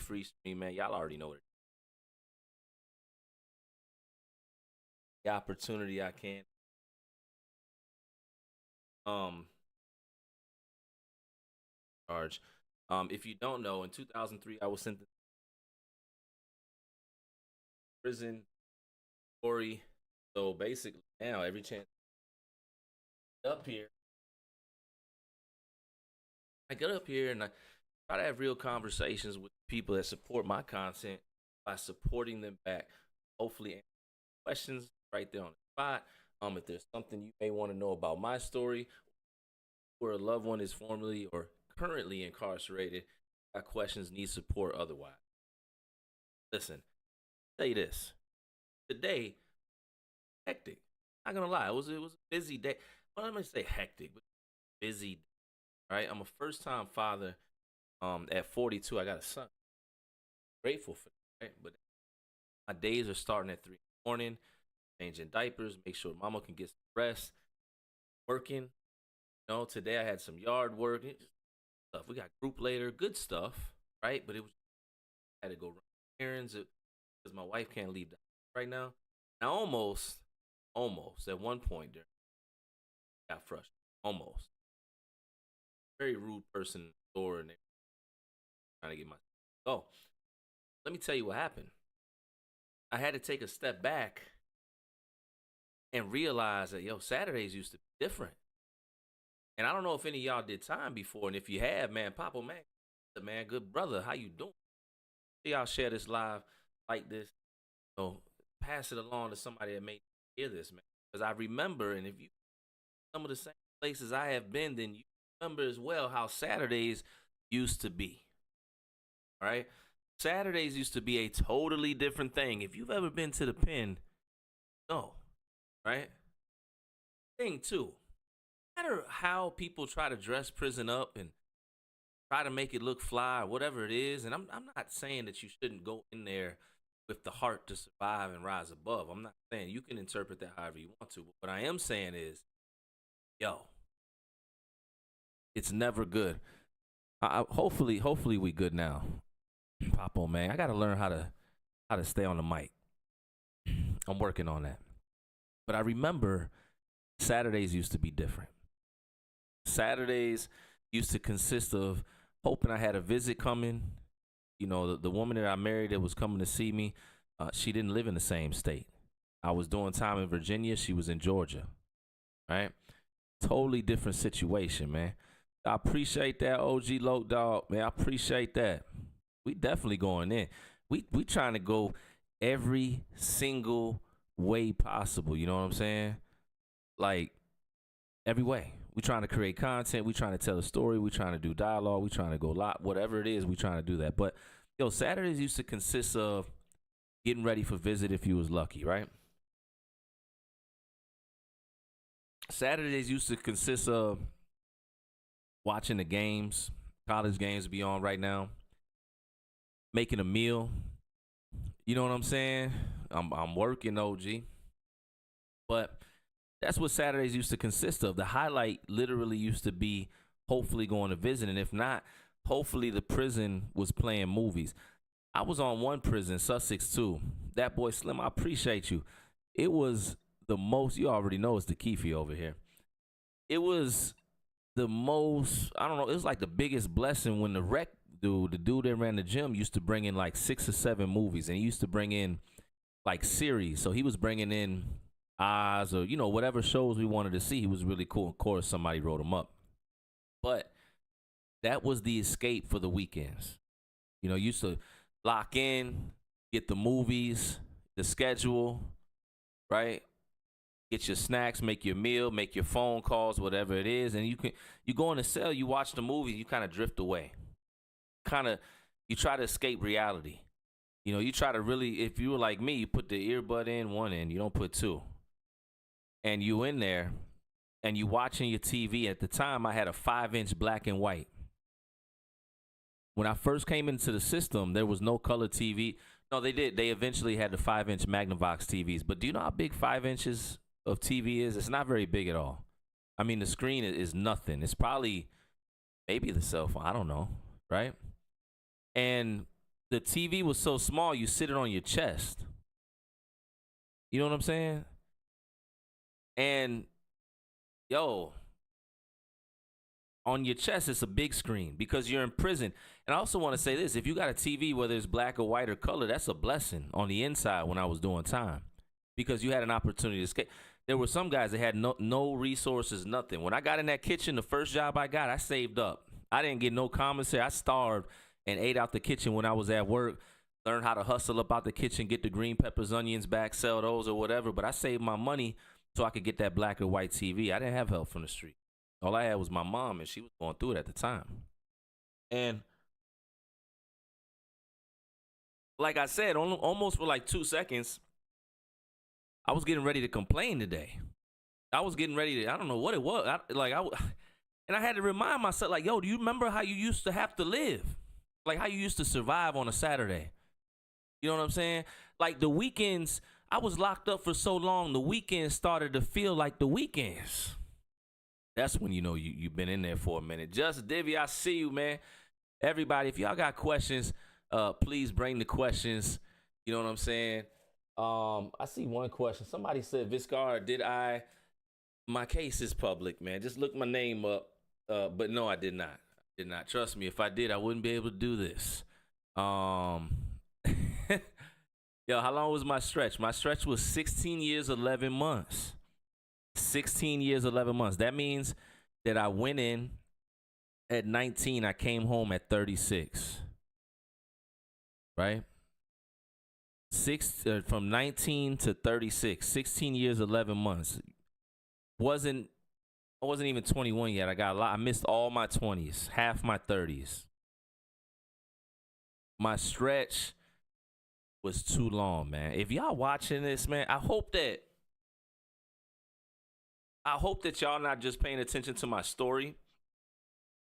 free stream, man. Y'all already know it. The opportunity I can. Um, charge. If you don't know, in 2003, I was sent to prison. Story. So basically, now every chance up here, I get up here and I try to have real conversations with people that support my content by supporting them back. Hopefully, answer questions right there on the spot. If there's something you may want to know about my story, where a loved one is formerly or currently incarcerated, got questions, need support otherwise. Listen, say this. Today, hectic. Not gonna lie, it was a busy day. Well, let me say hectic, but busy. Right, I'm a first time father. At 42, I got a son. Grateful for that. Right? But my days are starting at 3 in the morning, changing diapers, make sure mama can get some rest, working. Today I had some yard work, stuff. We got group later, good stuff, right? But it was I had to go run errands because my wife can't leave the house right now. Now almost at one point there, got frustrated. Almost. Very rude person in the store and they trying to get my oh. Let me tell you what happened. I had to take a step back and realize that Saturdays used to be different. And I don't know if any of y'all did time before, and if you have, man, Papa man, good brother, how you doing? See y'all share this live like this. Pass it along to somebody that may hear this, man. Because I remember, and if you some of the same places I have been, then you remember as well how Saturdays used to be. All right? Saturdays used to be a totally different thing. If you've ever been to the pen, no, right? Thing too. No matter how people try to dress prison up and try to make it look fly or whatever it is, and I'm not saying that you shouldn't go in there with the heart to survive and rise above. I'm not saying you can interpret that however you want to. But what I am saying is, it's never good. Hopefully we good now. Papo, man, I gotta learn how to stay on the mic. I'm working on that. But I remember Saturdays used to be different. Saturdays used to consist of hoping I had a visit coming. The woman that I married that was coming to see me, she didn't live in the same state. I was doing time in Virginia. She was in Georgia, right? Totally different situation, man. I appreciate that, OG Loke Dog, man. I appreciate that. We definitely going in. We trying to go every single way possible. You know what I'm saying? Like every way. We trying to create content. We trying to tell a story. We trying to do dialogue. We trying to go live. Whatever it is, we trying to do that. But Saturdays used to consist of getting ready for visit if you was lucky, right? Saturdays used to consist of watching the games, college games be on right now, making a meal. You know what I'm saying? I'm working, OG. But that's what Saturdays used to consist of. The highlight literally used to be hopefully going to visit, and if not, hopefully the prison was playing movies. I was on one prison, Sussex 2. That boy Slim, I appreciate you. It was the most, you already know it's the Keefe over here. It was the most, I don't know, it was like the biggest blessing when the dude that ran the gym used to bring in like 6 or 7 movies, and he used to bring in like series. So he was bringing in Oz or, whatever shows we wanted to see. He was really cool. Of course, somebody wrote him up. But that was the escape for the weekends. Used to lock in, get the movies, the schedule, right? Get your snacks, make your meal, make your phone calls, whatever it is. And you go in the cell, you watch the movie, you kind of drift away. You try to escape reality. You try to really, if you were like me, you put the earbud in one end, you don't put two. And you in there, and you watching your TV. At the time, I had a 5-inch black and white. When I first came into the system, there was no color TV. No, they did. They eventually had the 5-inch Magnavox TVs. But do you know how big 5 inches of TV is? It's not very big at all. I mean, the screen is nothing. It's probably maybe the cell phone. I don't know, right? And the TV was so small you sit it on your chest. You know what I'm saying? And yo, on your chest it's a big screen because you're in prison. And I also want to say this, if you got a TV, whether it's black or white or color, that's a blessing on the inside when I was doing time, because you had an opportunity to escape. There were some guys that had no resources, nothing. When I got in that kitchen, the first job I got, I saved up. I didn't get no commissary. I starved and ate out the kitchen when I was at work, learned how to hustle up out the kitchen, get the green peppers, onions back, sell those or whatever. But I saved my money so I could get that black or white TV. I didn't have help from the street. All I had was my mom, and she was going through it at the time. And like I said, almost for like 2 seconds, I was getting ready to complain today. I was getting ready to, I don't know what it was. And I had to remind myself, like, yo, do you remember how you used to have to live? Like how you used to survive on a Saturday? You know what I'm saying? Like the weekends, I was locked up for so long, the weekends started to feel like the weekends. That's when you know you've been in there for a minute. Just Divvy, I see you, man. Everybody, if y'all got questions, please bring the questions. You know what I'm saying? I see one question. Somebody said, Viscar, my case is public, man. Just look my name up. But no, I did not. I did not. Trust me, if I did, I wouldn't be able to do this. Yo, how long was my stretch? My stretch was 16 years, 11 months. 16 years, 11 months. That means that I went in at 19. I came home at 36. Right? From 19 to 36. 16 years, 11 months. I wasn't even 21 yet. I missed all my 20s, half my 30s. My stretch was too long, man. If y'all watching this, man, I hope that y'all not just paying attention to my story,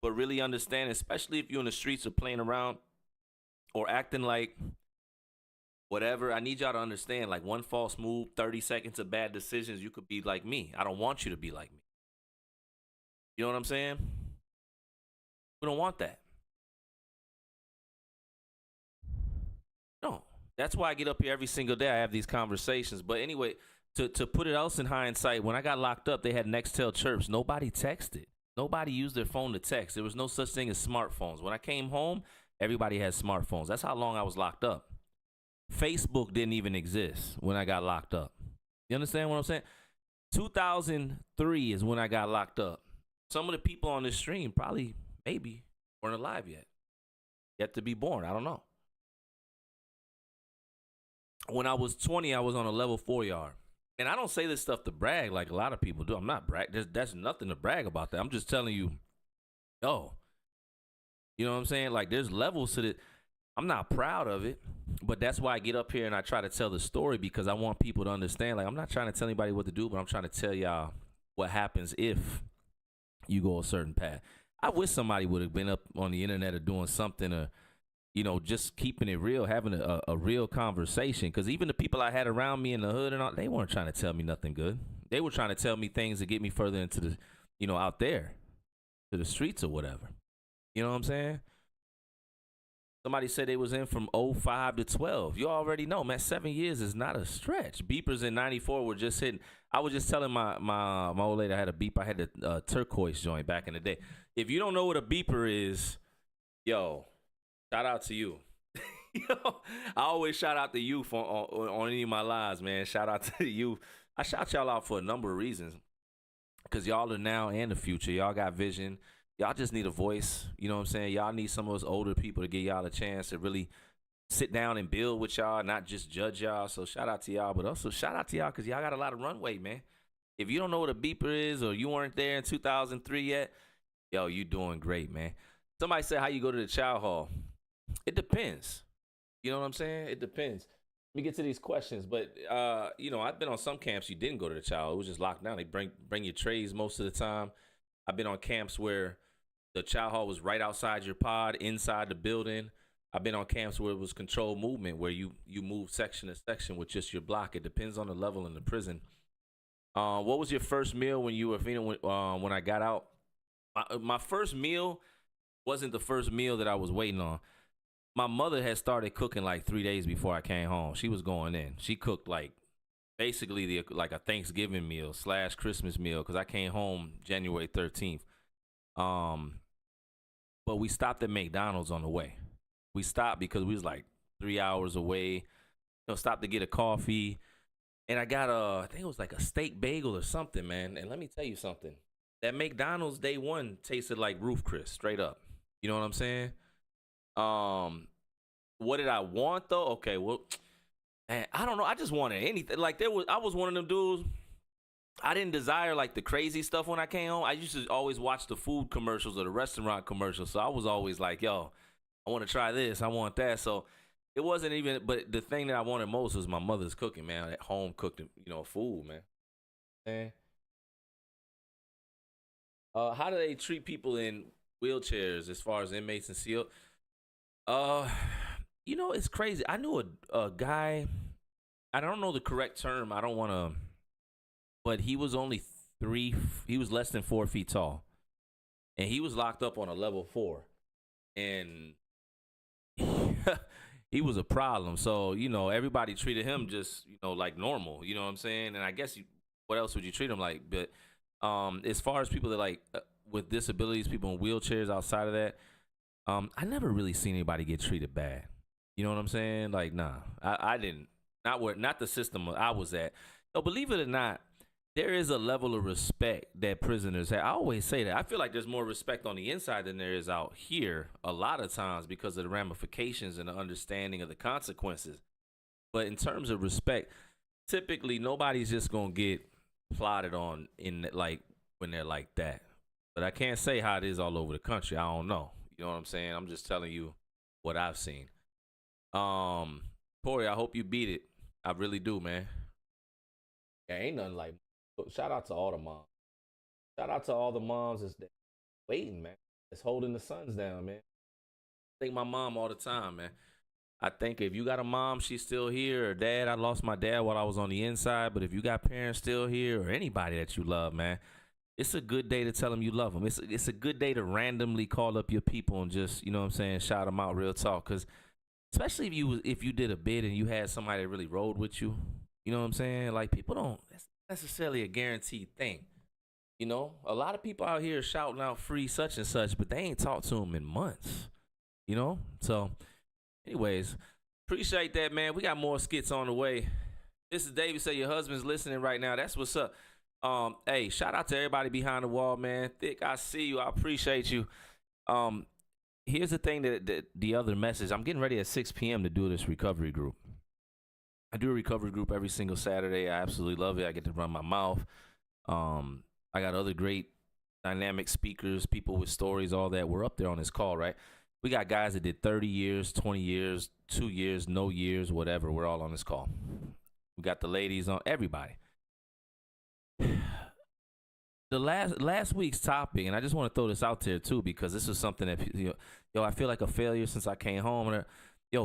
but really understand, especially if you're in the streets or playing around or acting like whatever. I need y'all to understand, like, one false move, 30 seconds of bad decisions, you could be like me. I don't want you to be like me. You know what I'm saying? We don't want that. No. That's why I get up here every single day. I have these conversations. But anyway, to put it else in hindsight, when I got locked up, they had Nextel chirps. Nobody texted. Nobody used their phone to text. There was no such thing as smartphones. When I came home, everybody had smartphones. That's how long I was locked up. Facebook didn't even exist when I got locked up. You understand what I'm saying? 2003 is when I got locked up. Some of the people on this stream probably, maybe, weren't alive yet to be born. I don't know. When I was 20, I was on a level 4 yard. And I don't say this stuff to brag like a lot of people do. I'm not brag. That's nothing to brag about that. I'm just telling you, yo, you know what I'm saying? Like, there's levels to it. I'm not proud of it, but that's why I get up here and I try to tell the story, because I want people to understand. Like, I'm not trying to tell anybody what to do, but I'm trying to tell y'all what happens if you go a certain path. I wish somebody would have been up on the internet or doing something, or, you know, just keeping it real, having a real conversation. Because even the people I had around me in the hood and all, they weren't trying to tell me nothing good. They were trying to tell me things to get me further into the, you know, out there, to the streets or whatever. You know what I'm saying? Somebody said they was in from 05 to 12. You already know, man, 7 years is not a stretch. Beepers in 94 were just hitting. I was just telling my old lady I had a beep. I had the turquoise joint back in the day. If you don't know what a beeper is, yo, shout out to you. Yo, I always shout out the youth on any of my lives, man. Shout out to the youth. I shout y'all out for a number of reasons, because y'all are now and the future. Y'all got vision. Y'all just need a voice. You know what I'm saying? Y'all need some of us older people to give y'all a chance to really sit down and build with y'all, not just judge y'all. So shout out to y'all, but also shout out to y'all because y'all got a lot of runway, man. If you don't know what a beeper is, or you weren't there in 2003 yet, yo, you doing great, man. Somebody said, how you go to the chow hall? It depends. You know what I'm saying? It depends. Let me get to these questions. But, you know, I've been on some camps you didn't go to the chow. It was just locked down. They bring your trays most of the time. I've been on camps where the chow hall was right outside your pod, inside the building. I've been on camps where it was controlled movement, where you move section to section with just your block. It depends on the level in the prison. What was your first meal when you were when I got out? My first meal wasn't the first meal that I was waiting on. my mother had started cooking like 3 days before I came home. She was going in. She cooked like basically like a Thanksgiving meal slash Christmas meal because I came home January 13th. Um, but we stopped at McDonald's on the way. We stopped because we was like 3 hours away. Stopped to get a coffee, and I got I think it was like a steak bagel or something, man. And let me tell you something. That McDonald's day one tasted like Roof Chris, straight up. You know what I'm saying? What did I want though? Okay, well, man, I don't know. I just wanted anything. Like I was one of them dudes. I didn't desire like the crazy stuff when I came home. I used to always watch the food commercials or the restaurant commercials. So I was always like, yo, I want to try this. I want that. So it wasn't even, but the thing that I wanted most was my mother's cooking, man. At home cooked, food, man. Man. How do they treat people in wheelchairs as far as inmates and SEAL? Uh, it's crazy. I knew a guy, I don't know the correct term. I don't want to, but he was only he was less than 4 feet tall. And he was locked up on a level 4. And he was a problem. So, everybody treated him just, like normal. You know what I'm saying? And I guess what else would you treat him like? But as far as people that like with disabilities, people in wheelchairs outside of that, I never really seen anybody get treated bad. You know what I'm saying? Like, nah, I didn't. Not the system I was at. So believe it or not, there is a level of respect that prisoners have. I always say that. I feel like there's more respect on the inside than there is out here a lot of times because of the ramifications and the understanding of the consequences. But in terms of respect, typically nobody's just going to get plotted on in like when they're like that. But I can't say how it is all over the country. I don't know. You know what I'm saying? I'm just telling you what I've seen. Corey, I hope you beat it. I really do, man. Yeah, ain't nothing like. Shout out to all the moms. Shout out to all the moms that's waiting, man. That's holding the sons down, man. I think my mom all the time, man. I think if you got a mom, she's still here, or dad, I lost my dad while I was on the inside. But if you got parents still here, or anybody that you love, man, it's a good day to tell them you love them. It's a good day to randomly call up your people and just, you know what I'm saying, shout them out, real talk. Because especially if you did a bid and you had somebody that really rode with you, you know what I'm saying? Like, people don't, that's necessarily a guaranteed thing. A lot of people out here shouting out free such and such, but they ain't talked to them in months, So, anyways, appreciate that, man. We got more skits on the way. This is David. Say your husband's listening right now. That's what's up. Hey, shout out to everybody behind the wall, man. Thick, I see you. I appreciate you. Here's the thing that the other message. I'm getting ready at 6 p.m. to do this recovery group. I do a recovery group every single Saturday. I absolutely love it. I get to run my mouth. I got other great dynamic speakers, people with stories, all that. We're up there on this call, right? We got guys that did 30 years, 20 years, 2 years, no years, whatever. We're all on this call. We got the ladies on, everybody. The last week's topic, and I just want to throw this out there too, because this is something that, I feel like a failure since I came home.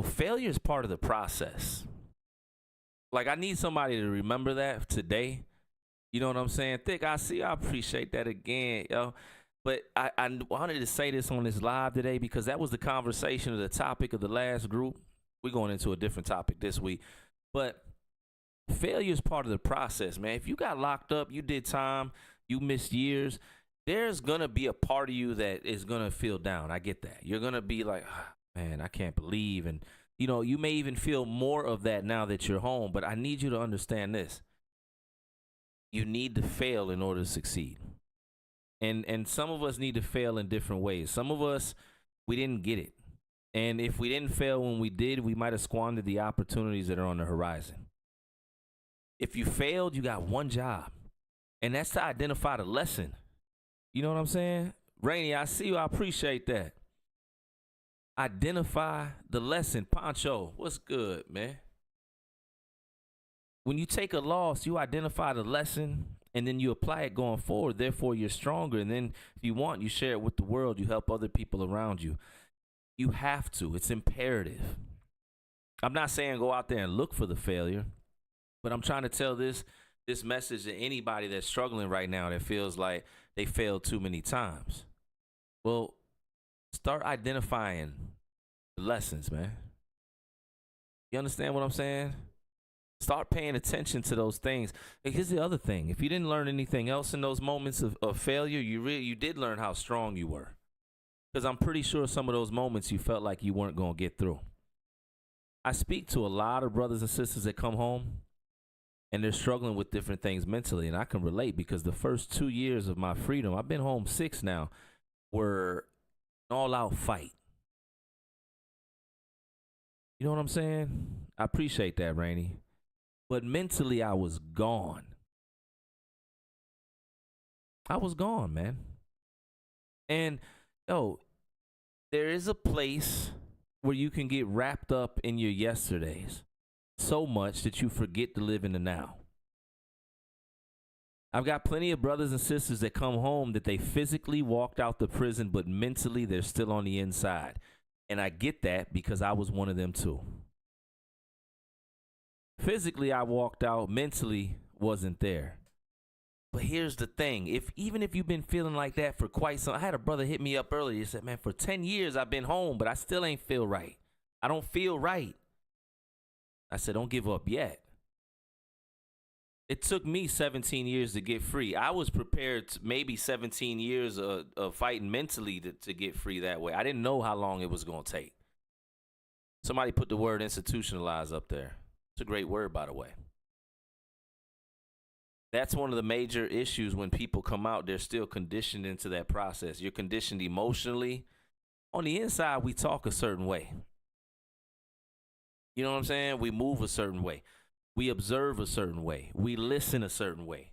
Failure is part of the process. Like, I need somebody to remember that today. You know what I'm saying? Thick, I appreciate that again, yo. But I wanted to say this on this live today because that was the conversation of the topic of the last group. We're going into a different topic this week. But failure is part of the process, man. If you got locked up, you did time, you missed years, there's going to be a part of you that is going to feel down. I get that. You're going to be like, man, I can't believe. And, you may even feel more of that now that you're home. But I need you to understand this. You need to fail in order to succeed. And some of us need to fail in different ways. Some of us, we didn't get it. And if we didn't fail when we did, we might have squandered the opportunities that are on the horizon. If you failed, you got one job. And that's to identify the lesson. You know what I'm saying? Rainy, I see you. I appreciate that. Identify the lesson. Poncho, what's good, man? When you take a loss, you identify the lesson and then you apply it going forward. Therefore, you're stronger. And then if you want, you share it with the world. You help other people around you. You have to. It's imperative. I'm not saying go out there and look for the failure, but I'm trying to tell this message to anybody that's struggling right now that feels like they failed too many times. Well, start identifying the lessons, man. You understand what I'm saying? Start paying attention to those things. And here's the other thing: if you didn't learn anything else in those moments of failure, you did learn how strong you were. Because I'm pretty sure some of those moments you felt like you weren't going to get through. I speak to a lot of brothers and sisters that come home and they're struggling with different things mentally. And I can relate because the first 2 years of my freedom, I've been home 6 now, were an all out fight. You know what I'm saying? I appreciate that, Rainey. But mentally, I was gone. I was gone, man. And, yo, there is a place where you can get wrapped up in your yesterdays so much that you forget to live in the now. I've got plenty of brothers and sisters that come home that they physically walked out the prison, but mentally they're still on the inside. And I get that because I was one of them too. Physically, I walked out. Mentally, wasn't there. But here's the thing. Even if you've been feeling like that for quite some, I had a brother hit me up earlier. He said, man, for 10 years I've been home, but I still ain't feel right. I don't feel right. I said, don't give up yet. It took me 17 years to get free. I was prepared to maybe 17 years of fighting mentally to get free that way. I didn't know how long it was going to take. Somebody put the word institutionalize up there. It's a great word, by the way. That's one of the major issues when people come out. They're still conditioned into that process. You're conditioned emotionally. On the inside, we talk a certain way. You know what I'm saying? We move a certain way. We observe a certain way. We listen a certain way.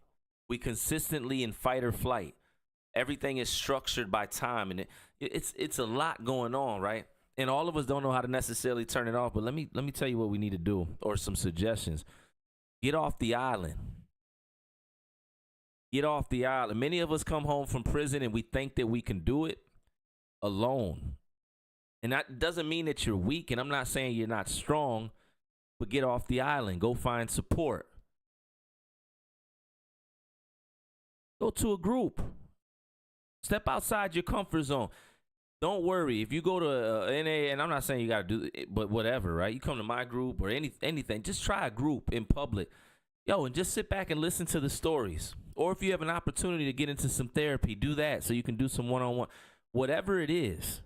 We consistently in fight or flight. Everything is structured by time, and it's a lot going on, right? And all of us don't know how to necessarily turn it off. But let me tell you what we need to do, or some suggestions. Get off the island. Get off the island. Many of us come home from prison and we think that we can do it alone. And that doesn't mean that you're weak, and I'm not saying you're not strong, but get off the island. Go find support. Go to a group. Step outside your comfort zone. Don't worry. If you go to NA, and I'm not saying you got to do it, but whatever, right? You come to my group or anything, just try a group in public. Yo, and just sit back and listen to the stories. Or if you have an opportunity to get into some therapy, do that so you can do some one-on-one. Whatever it is,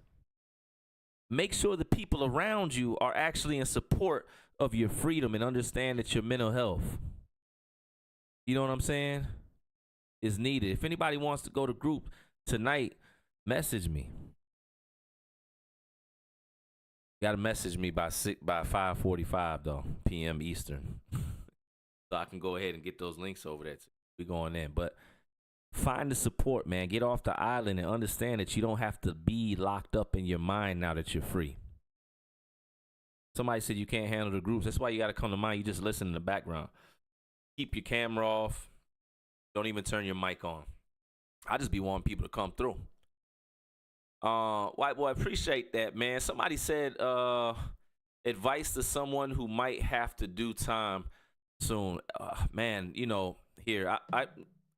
make sure the people around you are actually in support of your freedom and understand that your mental health, you know what I'm saying, is needed. If anybody wants to go to group tonight, message me. You gotta message me by 5:45 though, p.m. Eastern, so I can go ahead and get those links over there. We going in, but find the support, man. Get off the island and understand that you don't have to be locked up in your mind now that you're free. Somebody said you can't handle the groups. That's why you got to come to mine. You just listen in the background. Keep your camera off. Don't even turn your mic on. I just be wanting people to come through. White boy, appreciate that, man. Somebody said advice to someone who might have to do time soon. Man, you know, here, I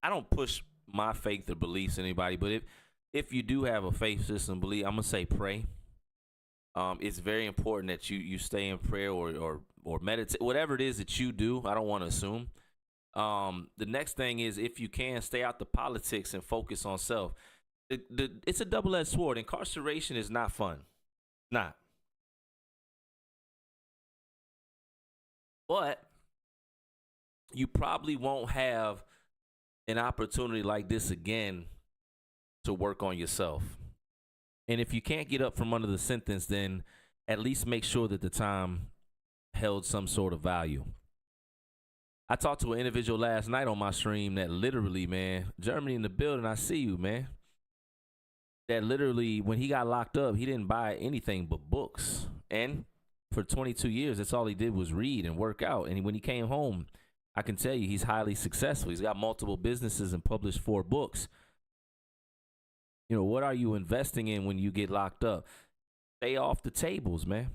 don't push my faith or beliefs in anybody, but if you do have a faith system belief, I'm gonna say pray. It's very important that you stay in prayer or meditate, whatever it is that you do. I don't want to assume. The next thing is, if you can, stay out the politics and focus on self. It's a double-edged sword. Incarceration is not fun. Not. But you probably won't have an opportunity like this again to work on yourself. And if you can't get up from under the sentence, then at least make sure that the time held some sort of value. I talked to an individual last night on my stream that literally, man, Germany in the building, I see you, man. That literally, when he got locked up, he didn't buy anything but books. And for 22 years, that's all he did was read and work out. And when he came home, I can tell you he's highly successful. He's got multiple businesses and published 4 books. You know, what are you investing in when you get locked up? Stay off the tables, man.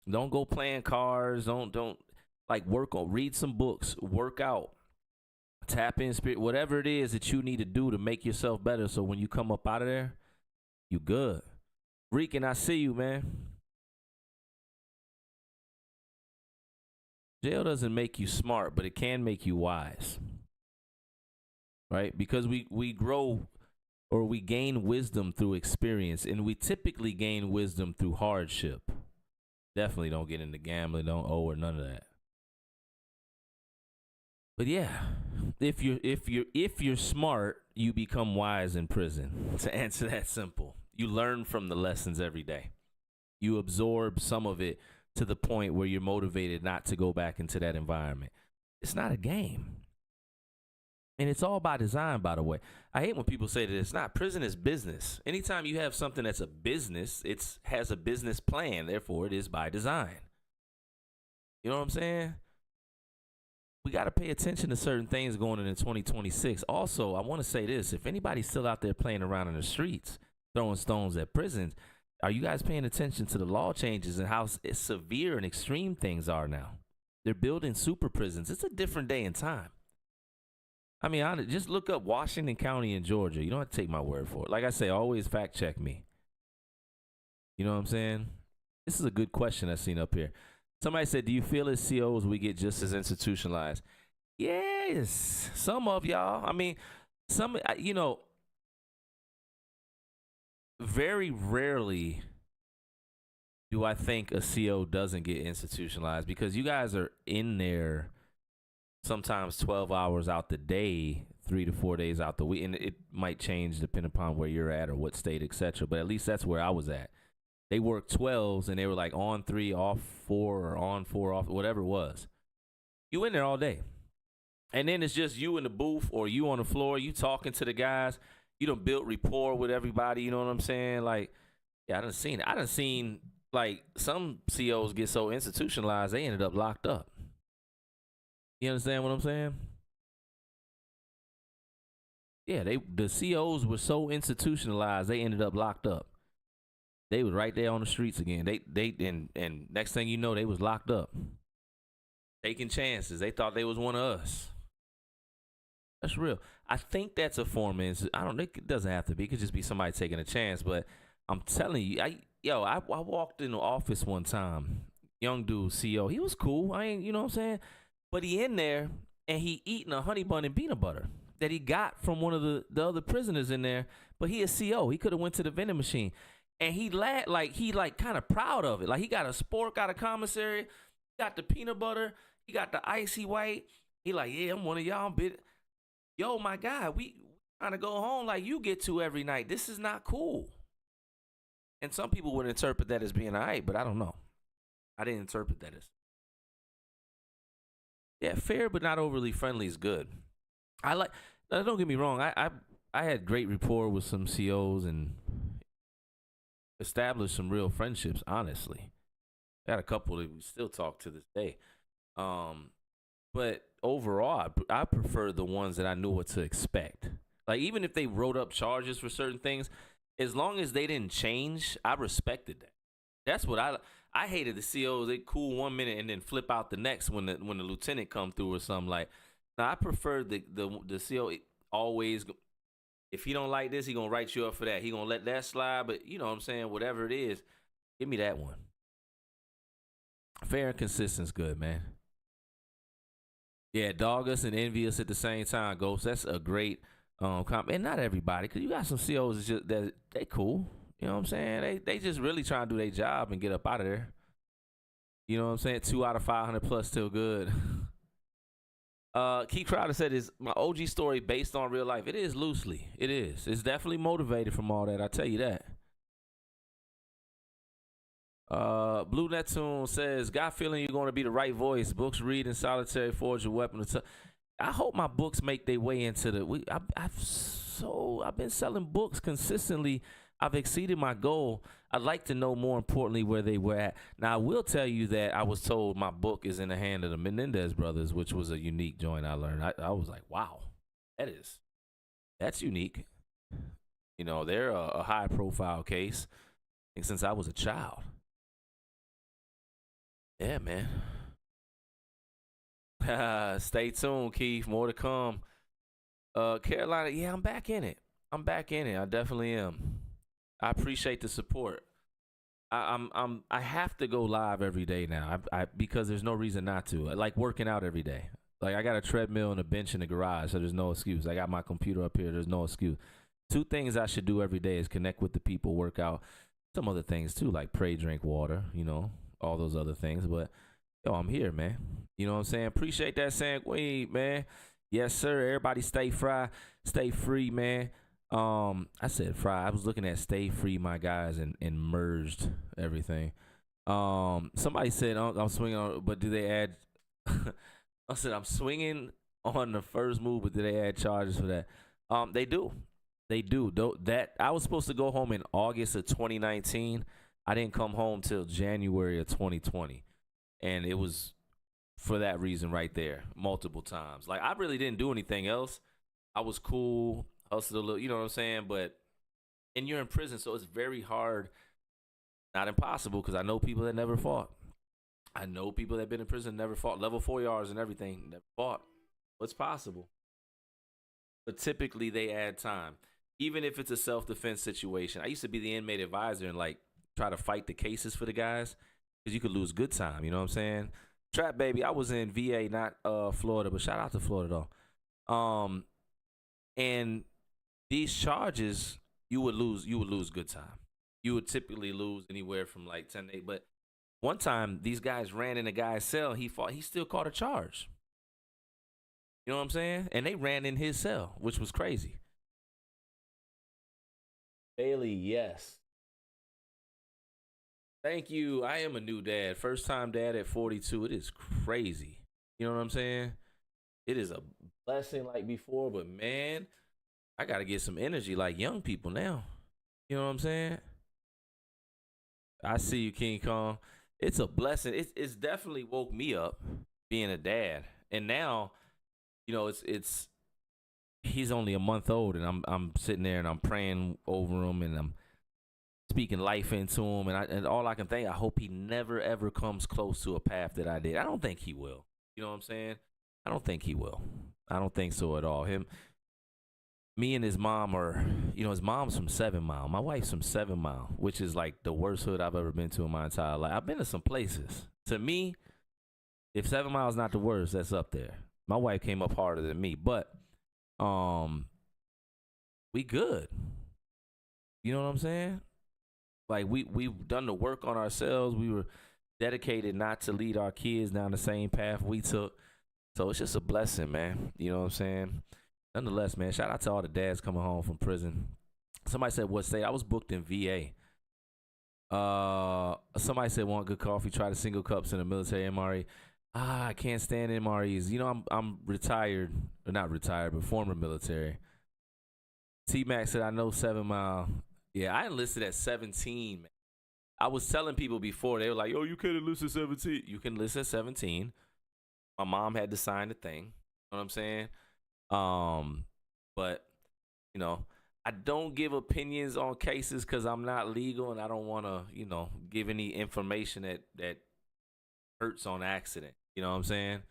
Don't go playing cards. Don't like read some books, work out, tap in spirit, whatever it is that you need to do to make yourself better. So when you come up out of there, you good. Reek, and I see you, man. Jail doesn't make you smart, but it can make you wise, right? Because we grow or we gain wisdom through experience, and we typically gain wisdom through hardship. Definitely don't get into gambling, don't owe or none of that. But yeah, if you're smart, you become wise in prison. To answer that simple, you learn from the lessons every day. You absorb some of it to the point where you're motivated not to go back into that environment. It's not a game. And it's all by design, by the way. I hate when people say that it's not. Prison is business. Anytime you have something that's a business, it has a business plan. Therefore, it is by design. You know what I'm saying? We got to pay attention to certain things going into 2026. Also, I want to say this. If anybody's still out there playing around in the streets, throwing stones at prisons, are you guys paying attention to the law changes and how severe and extreme things are now? They're building super prisons. It's a different day and time. I mean, just look up Washington County in Georgia. You don't have to take my word for it. Like I say, always fact check me. You know what I'm saying? This is a good question I've seen up here. Somebody said, do you feel as COs we get just as institutionalized? Yes. Some of y'all. I mean, very rarely do I think a CO doesn't get institutionalized, because you guys are in there sometimes 12 hours out the day, 3 to 4 days out the week. And it might change depending upon where you're at or what state, etc. But at least that's where I was at. They worked 12s and they were like on 3, off 4, or on 4, off, whatever it was. You in there all day. And then it's just you in the booth or you on the floor, you talking to the guys. You done built rapport with everybody, you know what I'm saying? Like, yeah, I done seen it. I done seen, like, some COs get so institutionalized, they ended up locked up. You understand what I'm saying? Yeah, the COs were so institutionalized, they ended up locked up. They was right there on the streets again. And next thing you know, they was locked up, taking chances. They thought they was one of us. That's real. I think that's a form of, I don't think it doesn't have to be. It could just be somebody taking a chance. But I'm telling you, I walked in the office one time, young dude, CO. He was cool. You know what I'm saying? But he in there and he eating a honey bun and peanut butter that he got from one of the other prisoners in there. But he a CO. He could have went to the vending machine. And he kind of proud of it. Like, he got a spork out of commissary, got the peanut butter, he got the icy white. He like, yeah, I'm one of y'all. Yo, my guy, we trying to go home like you get to every night. This is not cool. And some people would interpret that as being all right, but I don't know. I didn't interpret that as. Yeah, fair but not overly friendly is good. Don't get me wrong. I had great rapport with some COs and established some real friendships, honestly. I got a couple that we still talk to this day. But overall, I prefer the ones that I knew what to expect. Like, even if they wrote up charges for certain things, as long as they didn't change, I respected that. That's what I hated the COs. They cool 1 minute and then flip out the next when the lieutenant come through or something. Like, now I prefer the CO always. If he don't like this, he gonna write you up for that. He gonna let that slide, but you know what I'm saying, whatever it is, give me that one. Fair and consistent is good, man. Yeah, dog us and envy us at the same time, Ghost. That's a great comment. And not everybody, because you got some COs just that they cool. You know what I'm saying? They just really trying to do their job and get up out of there. You know what I'm saying? 2 out of 500 plus still good. Keith Crowder said, is my OG story based on real life? It is loosely. It is. It's definitely motivated from all that. I tell you that. Blue Neptune says, got feeling you're going to be the right voice. Books, reading, solitary, forge your weapon. I hope my books make their way into the. I've been selling books consistently. I've exceeded my goal. I'd like to know, more importantly, where they were at. Now, I will tell you that I was told my book is in the hand of the Menendez brothers, which was a unique joint I learned. I was like, wow, that's unique. You know, they're a high-profile case, and since I was a child. Yeah, man. Stay tuned, Keith. More to come. Carolina, yeah, I'm back in it. I definitely am. I appreciate the support. I have to go live every day now. I because there's no reason not to. I like working out every day. Like I got a treadmill and a bench in the garage, so there's no excuse. I got my computer up here. There's no excuse. Two things I should do every day is connect with the people, work out, some other things too, like pray, drink water, all those other things. But yo, I'm here, man. You know what I'm saying? Appreciate that, Sanqueen, man. Yes, sir. Everybody stay fry, stay free, man. I said fry. I was looking at stay free, my guys, and merged everything. Somebody said I'm swinging on, but do they add? I said I'm swinging on the first move, but do they add charges for that? They do. They do. That I was supposed to go home in August of 2019. I didn't come home till January of 2020, and it was for that reason right there, multiple times. Like I really didn't do anything else. I was cool, hustled a little, you know what I'm saying? But and you're in prison, so it's very hard, not impossible, because I know people that never fought. I know people that been in prison never fought. Level 4 yards and everything, never fought. What's possible? But typically they add time. Even if it's a self-defense situation. I used to be the inmate advisor and like try to fight the cases for the guys because you could lose good time, you know what I'm saying? Trap baby, I was in VA, not Florida, but shout out to Florida though. And these charges, you would lose good time. You would typically lose anywhere from like 10 to 8. But one time, these guys ran in a guy's cell. He fought. He still caught a charge. You know what I'm saying? And they ran in his cell, which was crazy. Bailey, yes. Thank you. I am a new dad. First time dad at 42. It is crazy. You know what I'm saying? It is a blessing like before, but man, I got to get some energy like young people now. You know what I'm saying? I see you, King Kong. It's a blessing. It's definitely woke me up being a dad. And now, it's he's only a month old, and I'm sitting there and I'm praying over him and I'm speaking life into him, and all I can think, I hope he never ever comes close to a path that I did. I don't think he will. You know what I'm saying? I don't think he will. I don't think so at all. Me and his mom are, his mom's from 7 Mile. My wife's from 7 Mile, which is like the worst hood I've ever been to in my entire life. I've been to some places. To me, if 7 Mile is not the worst, that's up there. My wife came up harder than me, but we good. You know what I'm saying? Like we've done the work on ourselves. We were dedicated not to lead our kids down the same path we took. So it's just a blessing, man. You know what I'm saying? Nonetheless, man, shout out to all the dads coming home from prison. Somebody said, what state? I was booked in VA. Somebody said, want good coffee, try the single cups in a military MRE. I can't stand MREs. I'm retired, or not retired, but former military. T-Mac said, I know 7 Mile. Yeah, I enlisted at 17, man. I was telling people before, they were like, oh, you can't enlist at 17. You can enlist at 17. My mom had to sign the thing. You know what I'm saying? But I don't give opinions on cases because I'm not legal and I don't want to, give any information that hurts on accident. You know what I'm saying?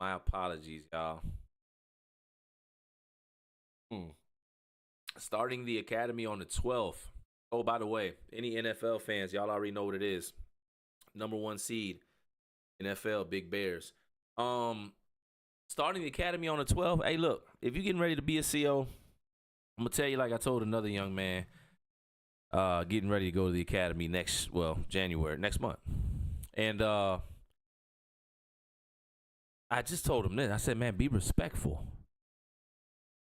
My apologies, y'all. Starting the academy on the 12th. Oh, by the way, any NFL fans, y'all already know what it is. Number 1 seed, NFL, Big Bears. Starting the academy on the 12th. Hey, look, if you're getting ready to be a CO, I'm gonna tell you like I told another young man, getting ready to go to the academy January, next month. And I just told him this. I said, man, be respectful.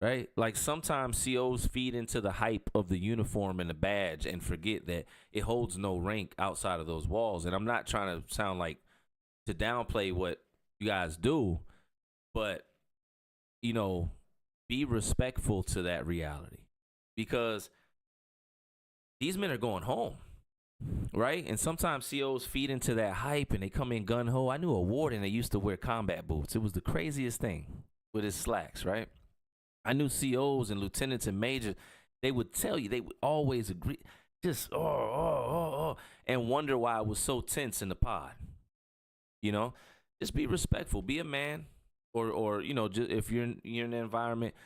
Right? Like sometimes COs feed into the hype of the uniform and the badge and forget that it holds no rank outside of those walls. And I'm not trying to sound like to downplay what you guys do, but be respectful to that reality because these men are going home, right? And sometimes COs feed into that hype and they come in gun ho. I knew a warden that used to wear combat boots. It was the craziest thing with his slacks, right? I knew COs and lieutenants and majors. They would tell you, they would always agree, just and wonder why it was so tense in the pod. Just be respectful, be a man, or just if you're in the environment,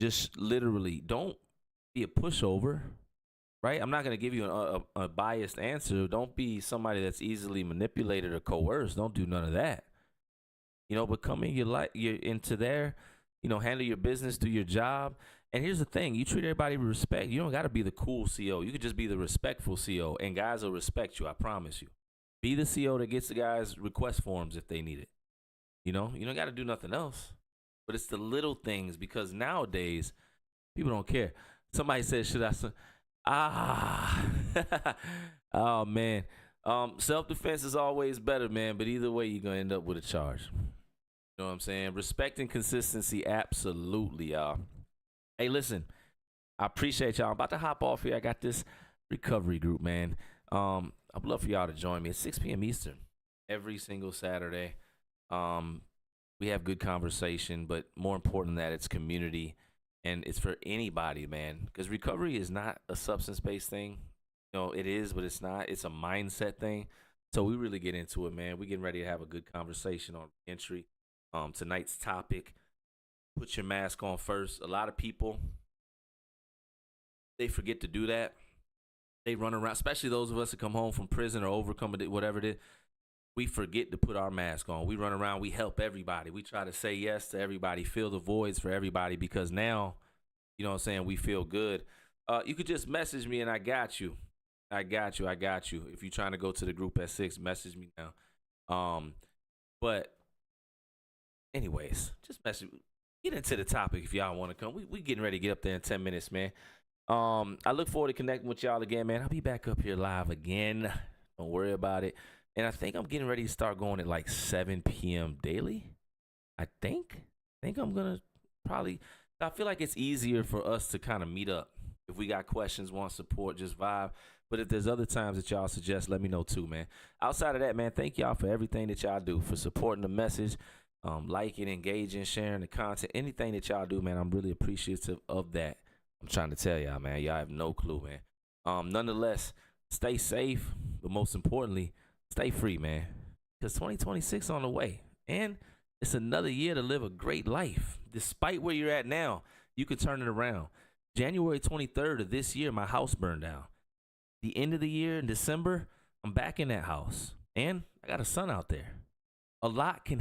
just literally don't be a pushover. right? I'm not going to give you a biased answer. Don't be somebody that's easily manipulated or coerced. Don't do none of that. But come in your life, you're into there, handle your business, do your job. And here's the thing, you treat everybody with respect. You don't got to be the cool CO. You could just be the respectful CO, and guys will respect you, I promise you. Be the CO that gets the guys request forms if they need it. You don't got to do nothing else. But it's the little things, because nowadays people don't care. Somebody said, should I? Oh man. Self-defense is always better, man. But either way, you're gonna end up with a charge. You know what I'm saying? Respect and consistency, absolutely, y'all. Hey, listen, I appreciate y'all. I'm about to hop off here. I got this recovery group, man. I'd love for y'all to join me at 6 p.m. Eastern every single Saturday. We have good conversation, but more important than that, it's community, and it's for anybody, man. Because recovery is not a substance-based thing. It is, but it's not. It's a mindset thing. So we really get into it, man. We getting ready to have a good conversation on entry. Tonight's topic: put your mask on first. A lot of people, they forget to do that. They run around, especially those of us that come home from prison or overcome whatever it is. We forget to put our mask on. We run around. We help everybody. We try to say yes to everybody, fill the voids for everybody, because now, we feel good. You could just message me and I got you. I got you. If you're trying to go to the group at 6, message me now. But anyways, just message. Get into the topic if y'all want to come. We getting ready to get up there in 10 minutes, man. I look forward to connecting with y'all again, man. I'll be back up here live again. Don't worry about it. And I think I'm getting ready to start going at like 7 p.m. daily. I think I'm going to probably, I feel like it's easier for us to kind of meet up. If we got questions, want support, just vibe. But if there's other times that y'all suggest, let me know too, man. Outside of that, man, thank y'all for everything that y'all do, for supporting the message, liking, engaging, sharing the content, anything that y'all do, man. I'm really appreciative of that. I'm trying to tell y'all, man. Y'all have no clue, man. Nonetheless, stay safe, but most importantly, stay free, man. Because 2026 on the way, and it's another year to live a great life. Despite where you're at now, you can turn it around. January 23rd of this year, my house burned down. The end of the year in December, I'm back in that house, and I got a son out there. A lot can